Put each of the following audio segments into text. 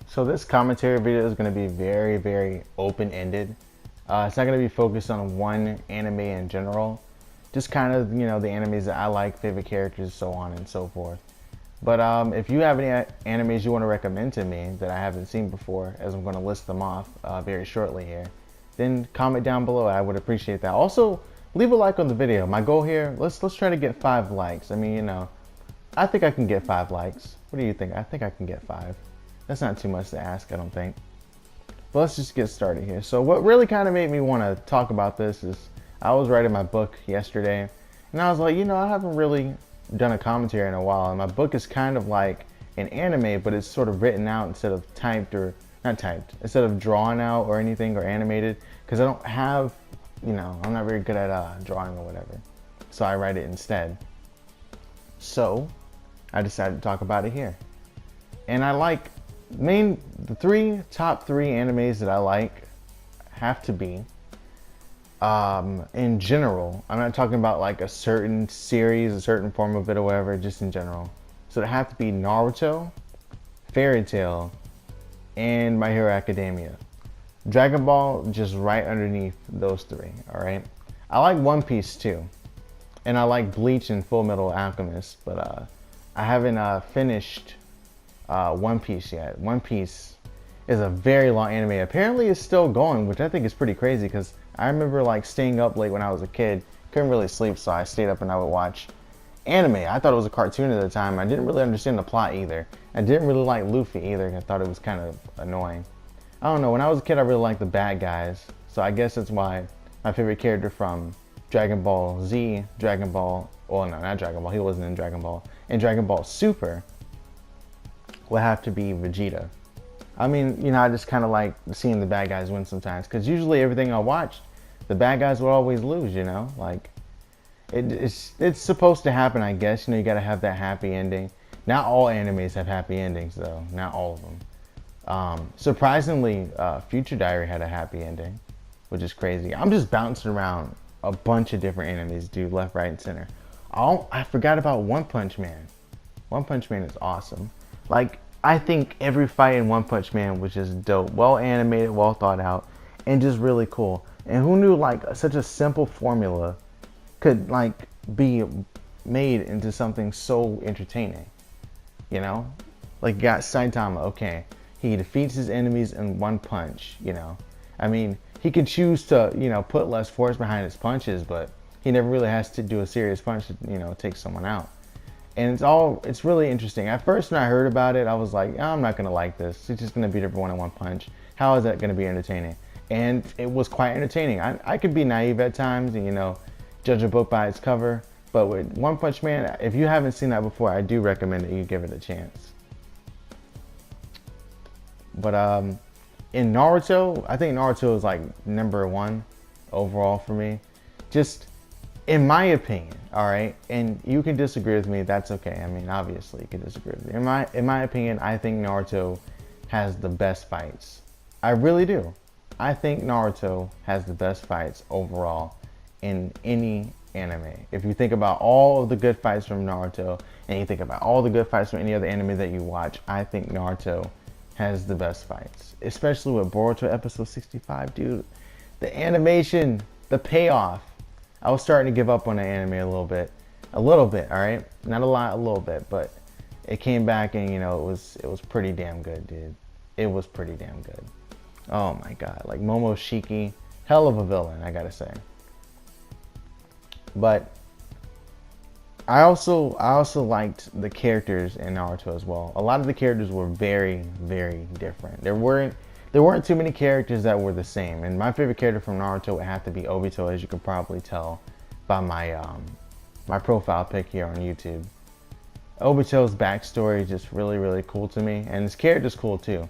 So this commentary video is going to be very open-ended. It's not going to be focused on one anime in general. Just kind of, the animes that I like, favorite characters, so on and so forth. But if you have any animes you want to recommend to me that I haven't seen before, as I'm going to list them off very shortly here, then comment down below. I would appreciate that. Also, leave a like on the video. My goal here, let's try to get 5 likes. I mean, I think I can get 5 likes. What do you think? I think I can get 5. That's not too much to ask, I don't think. But let's just get started here. So what really kind of made me want to talk about this is I was writing my book yesterday, and I was like, I haven't really done a commentary in a while, and my book is kind of like an anime, but it's sort of written out instead of typed, or not typed, instead of drawn out or anything or animated, because I don't have, I'm not very good at drawing or whatever. So I write it instead. So I decided to talk about it here. And I like the top three animes that I like have to be, in general, I'm not talking about like a certain series, a certain form of it or whatever, just in general. So they have to be Naruto, Fairy Tail, and My Hero Academia. Dragon Ball just right underneath those three, alright? I like One Piece too. And I like Bleach and Full Metal Alchemist, but I haven't finished One Piece yet. One Piece is a very long anime. Apparently it's still going, which I think is pretty crazy, because I remember like staying up late when I was a kid. Couldn't really sleep, so I stayed up and I would watch anime. I thought it was a cartoon at the time. I didn't really understand the plot either. I didn't really like Luffy either. I thought it was kind of annoying. I don't know, when I was a kid I really liked the bad guys, so I guess that's why my favorite character from Dragon Ball Z, Dragon Ball, well no, not Dragon Ball, he wasn't in Dragon Ball, and Dragon Ball Super would have to be Vegeta. I mean, I just kind of like seeing the bad guys win sometimes, because usually everything I watched, the bad guys would always lose, like it's supposed to happen, I guess. You gotta have that happy ending. Not all animes have happy endings though, not all of them. Surprisingly, Future Diary had a happy ending, which is crazy. I'm just bouncing around a bunch of different animes, dude, left, right, and center. I forgot about One Punch Man. One Punch Man is awesome. Like, I think every fight in One Punch Man was just dope. Well animated, well thought out, and just really cool. And who knew like such a simple formula could like be made into something so entertaining? Like you got Saitama, okay. He defeats his enemies in one punch, I mean, he can choose to, put less force behind his punches, but he never really has to do a serious punch to, take someone out. And it's really interesting. At first when I heard about it, I was like, oh, I'm not gonna like this. He's just gonna beat everyone in one punch. How is that gonna be entertaining? And it was quite entertaining. I could be naive at times and, judge a book by its cover. But with One Punch Man, if you haven't seen that before, I do recommend that you give it a chance. But in Naruto, I think Naruto is like #1 overall for me. Just in my opinion, alright? And you can disagree with me, that's okay. I mean, obviously you can disagree with me. In my opinion, I think Naruto has the best fights. I really do. I think Naruto has the best fights overall in any anime. If you think about all of the good fights from Naruto, and you think about all the good fights from any other anime that you watch, I think Naruto has the best fights. Especially with Boruto episode 65, dude. The animation, the payoff. I was starting to give up on the anime a little bit, alright? Not a lot, a little bit, but it came back and it was pretty damn good, dude. It was pretty damn good. Oh my god, like Momoshiki, hell of a villain, I gotta say. But I also liked the characters in Naruto as well. A lot of the characters were very different. There weren't too many characters that were the same. And my favorite character from Naruto would have to be Obito, as you can probably tell by my my profile pic here on YouTube. Obito's backstory is just really cool to me, and his character's cool too.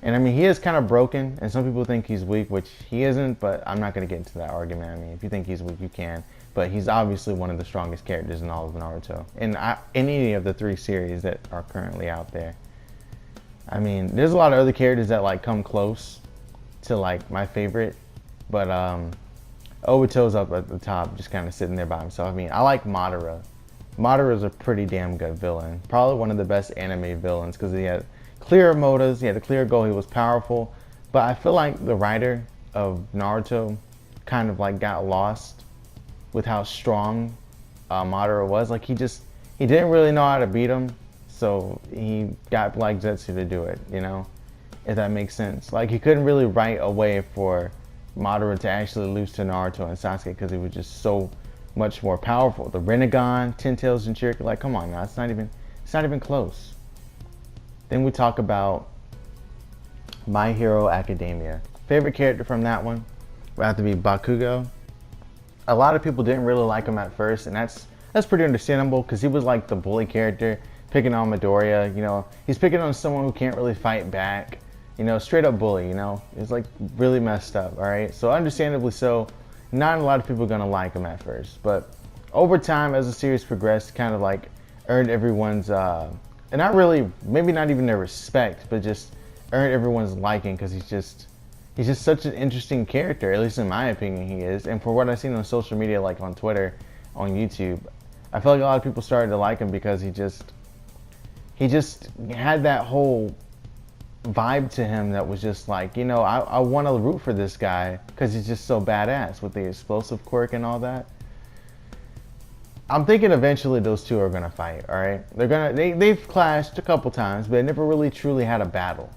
And I mean, he is kind of broken, and some people think he's weak, which he isn't, but I'm not going to get into that argument. I mean, if you think he's weak, you can. But he's obviously one of the strongest characters in all of Naruto. In any of the 3 series that are currently out there. I mean, there's a lot of other characters that like come close to like my favorite. But Obito's up at the top, just kind of sitting there by himself. I mean, I like Madara. Madara's a pretty damn good villain. Probably one of the best anime villains, because clear motives. He had a clear goal. He was powerful. But I feel like the writer of Naruto kind of like got lost with how strong Madara was. Like he didn't really know how to beat him, so he got Black Zetsu to do it. You know, if that makes sense. Like he couldn't really write a way for Madara to actually lose to Naruto and Sasuke because he was just so much more powerful. The Rinnegan, Ten Tails and Jinchuriki, like come on now, it's not even close. Then we talk about My Hero Academia. Favorite character from that one would have to be Bakugo. A lot of people didn't really like him at first, and that's pretty understandable because he was like the bully character, picking on Midoriya. You know, he's picking on someone who can't really fight back. You know, straight up bully. You know, it's like really messed up. All right, so understandably so, not a lot of people are gonna like him at first, but over time as the series progressed, kind of like earned everyone's and not really, maybe not even their respect, but just earned everyone's liking because he's just such an interesting character, at least in my opinion he is. And for what I've seen on social media, like on Twitter, on YouTube, I feel like a lot of people started to like him because he just had that whole vibe to him that was just like, you know, I want to root for this guy because he's just so badass with the explosive quirk and all that. I'm thinking eventually those two are gonna fight. All right, they've clashed a couple times, but they never really truly had a battle.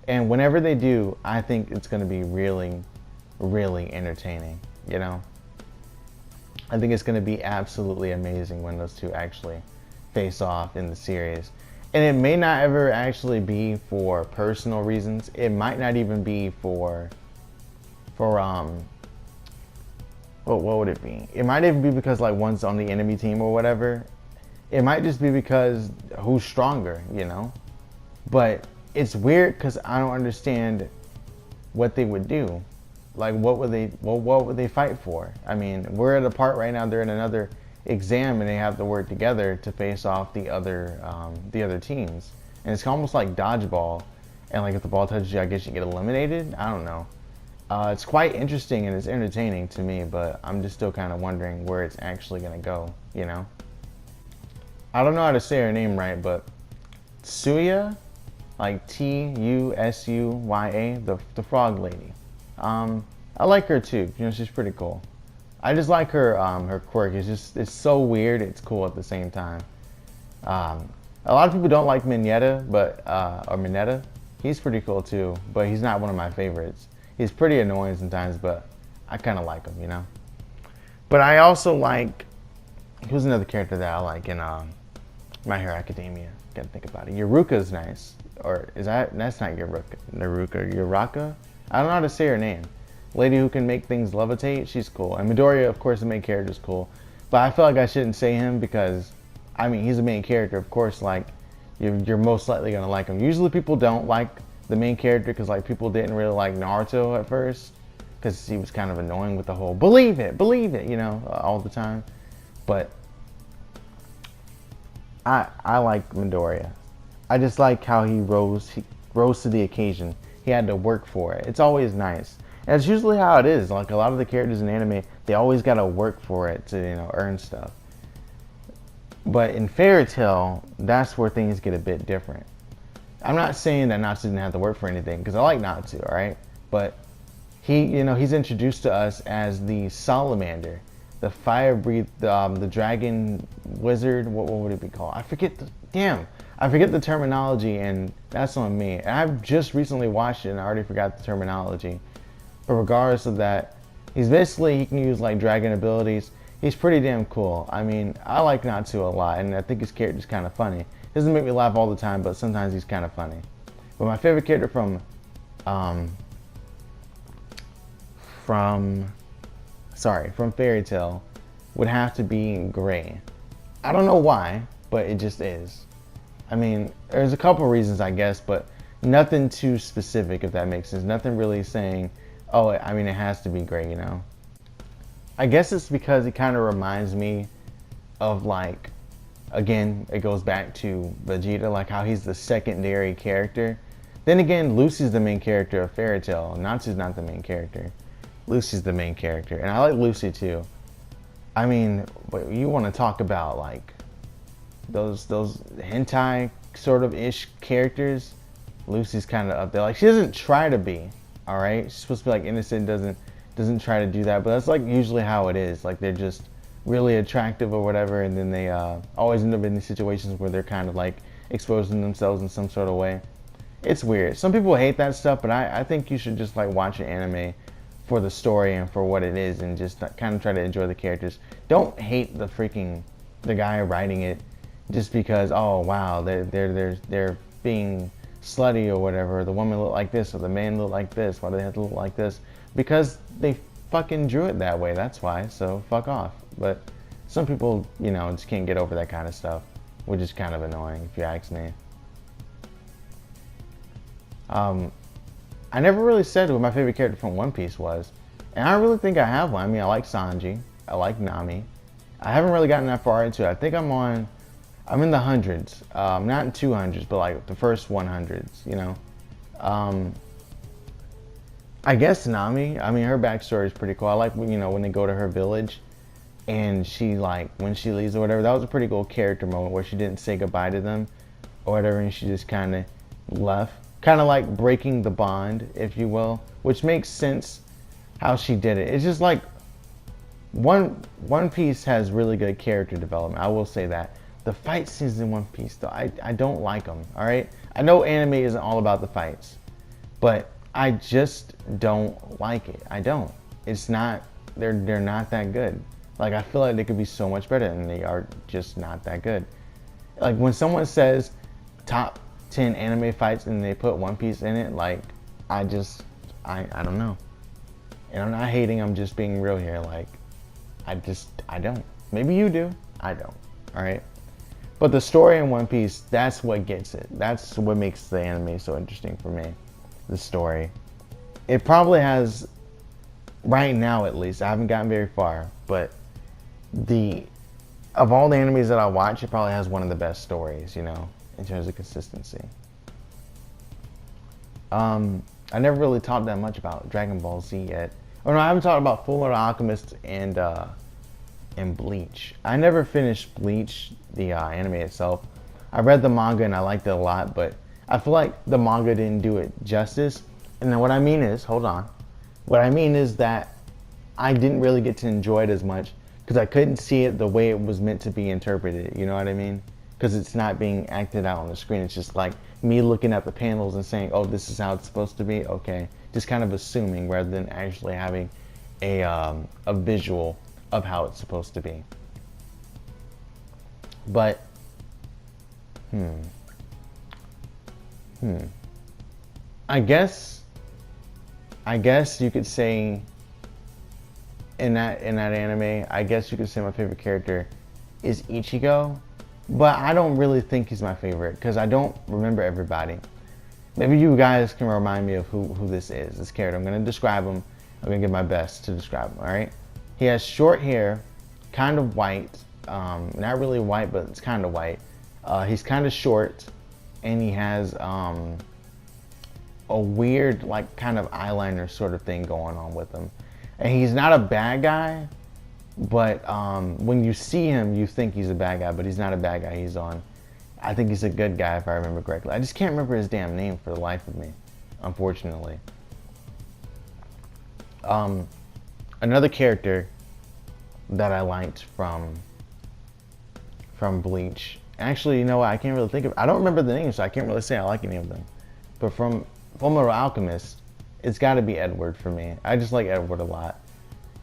And whenever they do, I think it's going to be really, really entertaining, you know? I think it's going to be absolutely amazing when those two actually face off in the series. And it may not ever actually be for personal reasons. It might not even be for what would it be? It might even be because like one's on the enemy team or whatever. It might just be because who's stronger, you know? But it's weird because I don't understand what they would do. Like, what would they fight for? I mean, we're at a part right now. They're in another exam and they have to work together to face off the other teams. And it's almost like dodgeball. And like if the ball touches you, I guess you get eliminated. I don't know. It's quite interesting and it's entertaining to me, but I'm just still kind of wondering where it's actually gonna go. You know. I don't know how to say her name right, but Tsuya. Like Tusuya, the frog lady. I like her too. You know, she's pretty cool. I just like her quirk. It's so weird. It's cool at the same time. A lot of people don't like Mineta, or Mineta. He's pretty cool too, but he's not one of my favorites. He's pretty annoying sometimes, but I kind of like him, you know. But I also like. Who's another character that I like in My Hero Academia? Gotta think about it. Yuruka's nice. Or that's not Uraka? I don't know how to say her name. Lady who can make things levitate, she's cool. And Midoriya, of course, the main character is cool. But I feel like I shouldn't say him because, I mean, he's the main character. Of course, like, you're most likely going to like him. Usually people don't like the main character because, like, people didn't really like Naruto at first because he was kind of annoying with the whole, believe it, you know, all the time. But I like Midoriya. I just like how he rose to the occasion. He had to work for it. It's always nice. And it's usually how it is. Like a lot of the characters in anime, they always gotta work for it to, you know, earn stuff. But in Fairy Tail, that's where things get a bit different. I'm not saying that Natsu didn't have to work for anything, because I like Natsu, alright? But he's introduced to us as the Salamander, the fire breathe, the dragon wizard. What would it be called? I forget the terminology, and that's on me. And I've just recently watched it, and I already forgot the terminology. But regardless of that, he can use like dragon abilities. He's pretty damn cool. I mean, I like Natsu a lot, and I think his character's kind of funny. He doesn't make me laugh all the time, but sometimes he's kind of funny. But my favorite character from Fairy Tail would have to be Gray. I don't know why, but it just is. I mean, there's a couple reasons, I guess, but nothing too specific, if that makes sense. Nothing really saying, oh, I mean, it has to be Gray, you know? I guess it's because it kind of reminds me of, like, again, it goes back to Vegeta, like how he's the secondary character. Then again, Lucy's the main character of Fairy Tail. Natsu's not the main character. Lucy's the main character, and I like Lucy too. I mean, you want to talk about like those hentai sort of ish characters? Lucy's kind of up there. Like, she doesn't try to be, all right? She's supposed to be like innocent, doesn't try to do that, but that's like usually how it is. Like, they're just really attractive or whatever, and then they always end up in these situations where they're kind of like exposing themselves in some sort of way. It's weird. Some people hate that stuff, but I think you should just like watch an anime for the story and for what it is, and just kind of try to enjoy the characters. Don't hate the guy writing it just because, oh wow, they're being slutty or whatever. The woman looked like this or the man looked like this. Why do they have to look like this? Because they fucking drew it that way. That's why. So fuck off. But some people, just can't get over that kind of stuff, which is kind of annoying if you ask me. I never really said what my favorite character from One Piece was, and I really think I have one. I mean, I like Sanji, I like Nami. I haven't really gotten that far into it. I think I'm in the hundreds, not in 200s, but like the first 100s. I guess Nami. I mean, her backstory is pretty cool. I like when they go to her village, and she when she leaves or whatever. That was a pretty cool character moment where she didn't say goodbye to them or whatever, and she just kind of left. Kind of like breaking the bond, if you will, which makes sense how she did it. It's just like One Piece has really good character development. I will say that. The fight scenes in One Piece, though, I don't like them. All right, I know anime isn't all about the fights, but I just don't like it. I don't. It's not. They're not that good. Like, I feel like they could be so much better, and they are just not that good. Like, when someone says top 10 anime fights and they put One Piece in it, like, I don't know. And I'm not hating, I'm just being real here. Like, I don't. Maybe you do. I don't. All right. But the story in One Piece, that's what gets it. That's what makes the anime so interesting for me. The story. It probably has, right now at least, I haven't gotten very far, but of all the animes that I watch, it probably has one of the best stories, in terms of consistency. I never really talked that much about Dragon Ball Z yet. Oh no, I haven't talked about Fullmetal Alchemist and Bleach. I never finished Bleach, the anime itself. I read the manga and I liked it a lot, but I feel like the manga didn't do it justice. And then what I mean is, hold on. What I mean is that I didn't really get to enjoy it as much because I couldn't see it the way it was meant to be interpreted. You know what I mean? Because it's not being acted out on the screen. It's just like me looking at the panels and saying, oh, this is how it's supposed to be. Okay. Just kind of assuming rather than actually having a visual of how it's supposed to be. But, I guess you could say in that anime, I guess you could say my favorite character is Ichigo, but I don't really think he's my favorite because I don't remember everybody. Maybe you guys can remind me of who this is, this character. I'm going to describe him. I'm going to give my best to describe him, all right? He has short hair, kind of white, not really white, but it's kind of white. He's kind of short, and he has a weird, like, kind of eyeliner sort of thing going on with him. And he's not a bad guy, but when you see him, you think he's a bad guy, but he's not a bad guy. I think he's a good guy if I remember correctly. I just can't remember his damn name for the life of me, unfortunately. Another character that I liked from Bleach. Actually, you know what? I can't really think of. I don't remember the name, so I can't really say I like any of them. But from Fullmetal Alchemist, it's got to be Edward for me. I just like Edward a lot.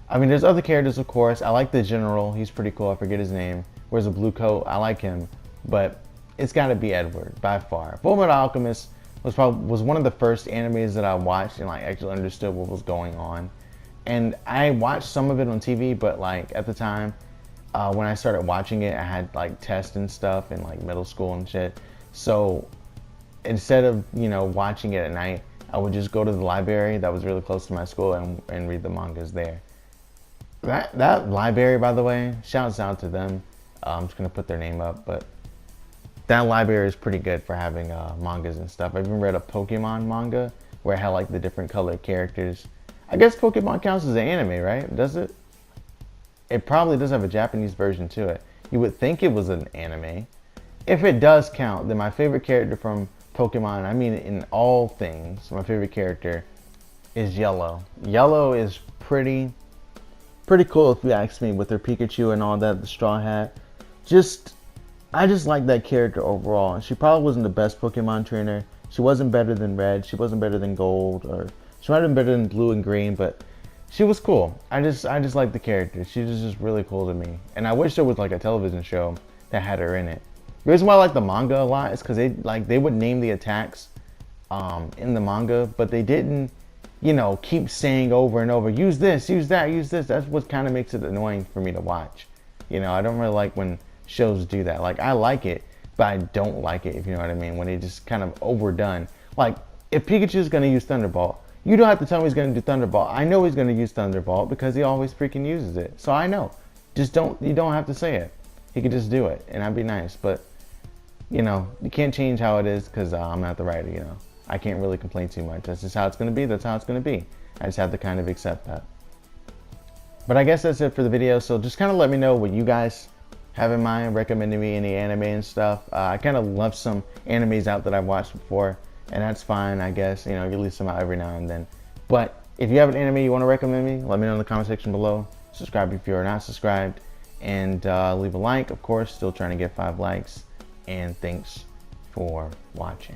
I mean, there's other characters, of course. I like the general. He's pretty cool. I forget his name. Wears a blue coat. I like him, but it's got to be Edward by far. Fullmetal Alchemist was one of the first animes that I watched and like actually understood what was going on. And I watched some of it on TV, but like at the time when I started watching it, I had like tests and stuff in like middle school and shit. So instead of watching it at night, I would just go to the library that was really close to my school and read the mangas there. That library, by the way, shouts out to them. I'm just gonna put their name up, but that library is pretty good for having mangas and stuff. I've even read a Pokemon manga where it had like the different colored characters. I guess Pokemon counts as an anime, right? Does it? It probably does have a Japanese version to it. You would think it was an anime. If it does count, then my favorite character from Pokemon, I mean in all things, my favorite character is Yellow. Yellow is pretty cool if you ask me, with her Pikachu and all that, the Straw Hat. I just like that character overall. She probably wasn't the best Pokemon trainer. She wasn't better than Red. She wasn't better than Gold, or she might have been better than Blue and Green, but she was cool. I just like the character. She was just really cool to me. And I wish there was like a television show that had her in it. The reason why I like the manga a lot is because they would name the attacks in the manga, but they didn't, keep saying over and over, use this, use that, use this. That's what kind of makes it annoying for me to watch. I don't really like when shows do that. Like, I like it, but I don't like it, if you know what I mean, when they just kind of overdone. Like, if Pikachu's going to use Thunderbolt, you don't have to tell me he's going to do Thunderbolt. I know he's going to use Thunderbolt because he always freaking uses it. So I know. You don't have to say it. He could just do it, and that'd be nice. But, you can't change how it is because I'm not the writer, I can't really complain too much. That's just how it's going to be. That's how it's going to be. I just have to kind of accept that. But I guess that's it for the video. So just kind of let me know what you guys have in mind, recommending me any anime and stuff. I kind of left some animes out that I've watched before, and that's fine, I guess. You leave some out every now and then. But if you have an anime you want to recommend me, let me know in the comment section below. Subscribe if you are not subscribed, and leave a like, of course. Still trying to get 5 likes. And thanks for watching.